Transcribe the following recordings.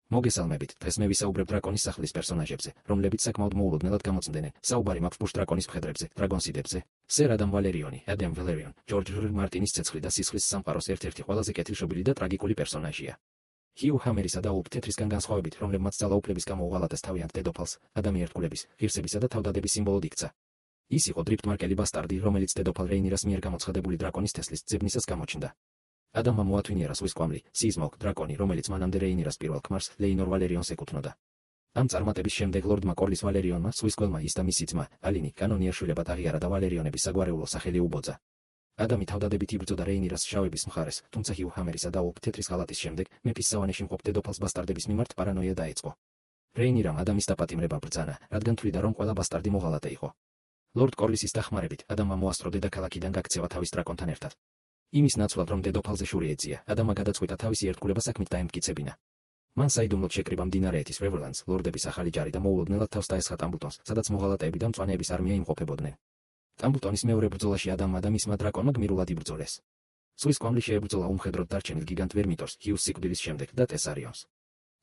მოგესალმებით, დღეს მე ვისაუბრებ დრაკონის სახლის პერსონაჟებზე, რომლებიც საკმაოდ მოულოდნელად გამოცნდნენ. საუბარი მაქვს ბუშ დრაკონის მხედრებზე, დრაგონსიდებზე. სერ ადამ ვალერიონი, ადამ ვალერიონ, ჯორჯ რ. მარტინის ცეცხლი და სისხლის სამყაროს ერთ-ერთი ყველაზე კეთილშობილი და ტრაგიკული პერსონაჟია. ჰიუ ჰამერისა და ულფ თეთრისგან განსხვავებით, რომლებმაც ძალაუფლების გამო უღალატეს თავიანთ დედოფალს, ადამი ერთგულების, ღირსებისა და თავდადების სიმბოლოდ იქცა. ის იყო დრიფტმარკელი ბასტარდი, რომელიც დედოფალ რეინირას მიერ გამოცხადებული დრაკონის თესლის ძებნისას გამოჩნდა. ადამმა მოათვინიერა სვისკვამლი, სიზმოკ, დრაკონი, რომელიც მანამდე რეინირას პირველ ქმარს, ლეინორ ვალერიონს ეკუთვნოდა. ამ წარმატების შემდეგ ლორდმა კორლის ვალერიონმა, სვისკველმა ის და მისი ძმა, ალინი, კანონიერშვილებად აღიარა და ვალერიონების საგვარეულო სახელი უბოძა. ადამი თავდადებით იბრძოდა რეინირას შავების მხარეს, თუმცა ჰიუ ჰამერისა და ულფ თეთრის ღალატის შემდეგ მეფის სავანეში მყოფ დედოფალს ბასტარდების მიმართ პარანოია დაეწყო. რეინირამ ადამის დაპატიმრება ბრძანა, რადგან თვლიდა, რომ ყველა ბასტარდი მოღალატე იყო. ლორდ კორლისის დახმარებით, ადამმა მოასწრო დედაქალაქიდან გაქცევა თავის დრაკონთან ერთად. იმის ნაცვლად, რომ დედოფალზე შური ეძია, ადამმა გადაწყვიტა თავისი ერთგულება საქმით დაემტკიცებინა. მან საიდუმლოდ შეკრიბა მდინარეეთის რევერლანდს, ლორდების ახალი ჯარი და მოულოდნელად თავს დაესხა ტამბლტონს, სადაც მოღალატეები და მწვანეების არმია იმყოფებოდნენ. ტამბლტონის მეორე ბრძოლაში ადამმა და მისმა დრაკონმა გმირულად იბრძოლეს. სვისკვამლი შეებრძოლა უმხედროდ დარჩენილ გიგანტ ვერმიტორს, ჰიუს სიკვდილის შემდეგ და ტესარიონს.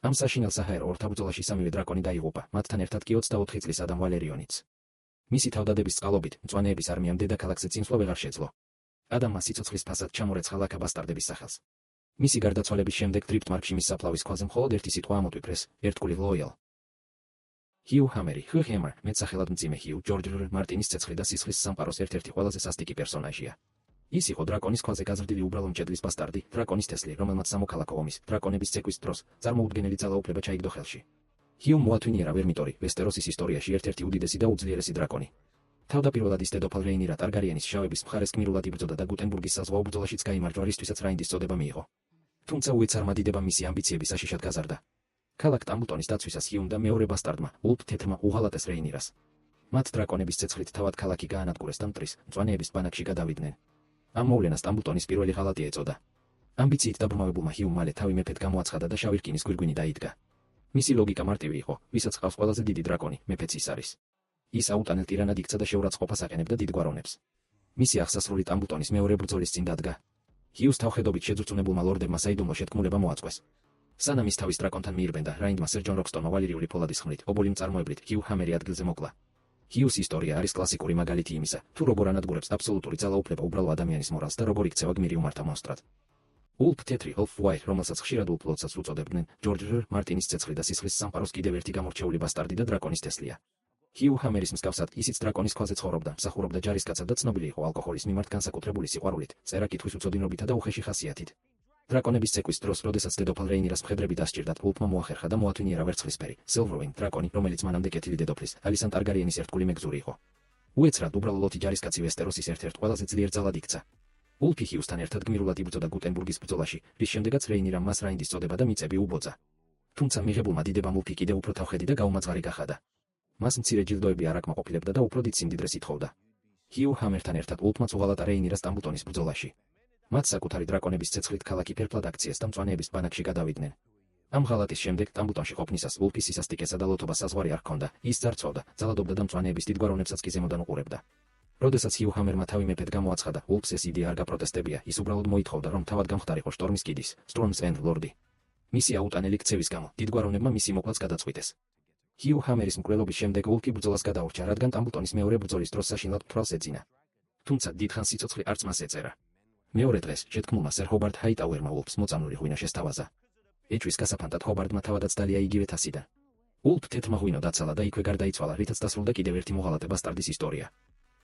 ამ საშინელ საჰაერო ორთაბრძოლაში სამივე დრაკონი დაიღუპა, მათთან ერთად კი 24 წლის ადამ ვალერიონიც. მისი თავდადების წყალობით, მწვანეების არმიამ დედაქალაქზე წინსვლა ვეღარ შეძლო. ადამმა სიცოცხლის ფასად ჩამორეცხა ლაქა ბასტარდების სახელს. მისი გარდაცვალების შემდეგ დრიფტმარკში მის საფლავის ქვაზე მხოლოდ ერთი სიტყვა ამოტვიფრეს, ერთგული ლოიალ. ჰიუ ჰამერი, ჰიუ ჰემერ, მეტსახელად მძიმე ჰიუ, ჯორჯ რ. მარტინის ცეცხლი და სისხლის სამყაროს ერთ-ერთი ყველაზე სასტიკი პერსონაჟია. ის იყო დრაკონის ქვაზე გაზრდილი უბრალო მჭედლის ბასტარდი, დრაკონის თესლი, რომელმაც სამოქალაქო ომის, დრაკონების ცეკვის დროს წარმოუდგენელი ძალაუფლება ჩაიგდო ხელში. ჰიუმ მოათვინიერა ვერმიტორი, ვესტეროსის ისტორიაში ერთ-ერთი უდიდესი და უძლიერესი დრაკონი. თავდაპირველად ის დედოფალ რეინირა ტარგარიანის შავების მხარეს გმირულად იბრძოდა და გუტენბურგის საზღვაო ბრძოლაშიც გაიმარჯვა, რისთვისაც რაინდის წოდება მიიღო. თუმცა უეცარმა დიდებამ მისი ამბიციები საშიშად გაზარდა. ქალაქ ტამბლტონის დაცვისას ჰიუმ და მეორე ბასტარდმა, ულფ თეთრმა, უღალატეს რეინირას. მათ დრაკონების ცეცხლით თავად ქალაქი გაანადგურეს და მტრის, მწვანეების ბანაკში გადავიდნენ. ამ მოვლენას ტამბლტონის პირველი ღალატი ეწოდა. ამბიციით დაბრმავებულმა ჰიუმ მალე თავი მეფედ გამოაცხადა და შავი რკინის გვირგვინი დაიდგა. მისი ლოგიკა მარტივი იყო, ვისაც ყავს ყველაზე დიდი დრაკონი, მეფეც ის არის. ის აუტანელ ტირანად იქცა და შეურაცხყოფას აყენებდა დიდგვაროვნებს. მისი აღსასრული ტამბლტონის მეორე ბრძოლის წინ დადგა. ჰიუს თავხედობით შეძრწუნებულმა ლორდებმა საიდუმლო შეთქმულება მოაწყვეს. სანამ ის თავის დრაკონთან მიირბენდა, რაინდმა სერ ჯონ როქსტონმა ვალერიული ფოლადის ხმლით, ობოლი მწარმოებლით ჰიუ ჰამერი ადგილზე მოკლა. ჰიუს ისტორია არის კლასიკური მაგალითი იმისა, თუ როგორ ანადგურებს აბსოლუტური ძალაუფლება უბრალო ადამიანის მორალს და როგორ იქცევა გმირი უმართა მონსტრად. ულფ თეთრი, ოლფ ვაით, რომელსაც ხშირად ულფ ლოდსაც უწოდებდნენ, ჯორჯ რ. მარტინის ცეცხლი და სისხლის სამყაროს კიდევ ერთი გამორჩეული ბასტარდი და დრაკონის თესლია. ჰიუ ჰამერის მსგავსად, ისიც დრაკონის ქვაზე ცხოვრობდა, მსახურობდა ჯარისკაცად და ცნობილი იყო ალკოჰოლის მიმართ განსაკუთრებული სიყვარულით, წერა-კითხვის უწოდინობითა და უხეში ხასიათით. დრაკონების ცეკვის დროს, როდესაც დედოფალ რეინირას მხედრები დასჭირდათ, ულფმა მოახერხა და მოათვინიერა ვერცხლისფერი, სილვერვინ დრაკონი, რომელიც მანამდე კეთილი დედოფლის, ალისან ტარგარიენის ერთგული მეგზური იყო. უეცრად უბრალო ლოთი ჯარისკაცი ვესტეროსის ერთ-ერთ ყველაზე ძლიერ ძალად იქცა. ულფი ჰიუსთან ერთად გმირულად იბრძოდა გუტენბურგის ბრძოლაში, რის შემდეგაც რეინირამ მას რაინდის წოდება და მიწები უბოძა. თუმცა მიღებულმა დიდებამ ულფი კიდევ უფრო თავხედი და გაუმაძღარი გახადა. მას მცირე ჯილდოები არ აკმაყოფილებდა და უფრო დიდ სიმდიდრეს ითხოვდა. ჰიუ ჰამერთან ერთად ულფმაც უღალატა რეინირას ტამბლტონის ბრძოლაში. მათ საკუთარი დრაკონების ცეცხლით ქალაქი ფერფლად აქციეს და მწვანეების ბანაკში გადავიდნენ. ამ ღალატის შემდეგ ტამბლტონში ყოფნისას ულფის სისასტიკესა და ლოთობას საზღვარი არ ჰქონდა, ის ძარცვავდა, ძალადობდა და მწვანეების დიდგვაროვნებსაც კი ზემოდან უყურებდა. როდესაც ჰიუ ჰამერმა თავი მეფედ გამოაცხადა, ულფს ეს იდეა არ გაპროტესტებია, ის უბრალოდ მოითხოვდა, რომ თავად გამხდარიყო შტორმის კიდის, Storm's End ლორდი. მისი აუტანელი ქცევის გამო, დიდგვაროვნებმა მისი მოკლაც გადაწყვიტეს. ჰიუ ჰამერის მკვლელობის შემდეგ ულფი ბრძოლას გადაურჩა, რადგან ტამბლტონის მეორე ბრძოლის დროს საშინლად თვალს ეძინა. თუმცა დიდხანს სიცოცხლე არც მას ეწერა. მეორე დღეს შეთქმულმა სერ ჰობარტ ჰაიტაუერმა ულფს მოწამლული ღვინა შესთავაზა. ეჭვის გასაფანტად ჰობარტმა თავადაც დალია იგივე თასიდან. ულფ თეთრმა ღვინო დაცალა და იქვე გარდაიცვალა, რითაც დასრულდა კიდევ ერთი მოღალატე ბასტარდის ისტორია.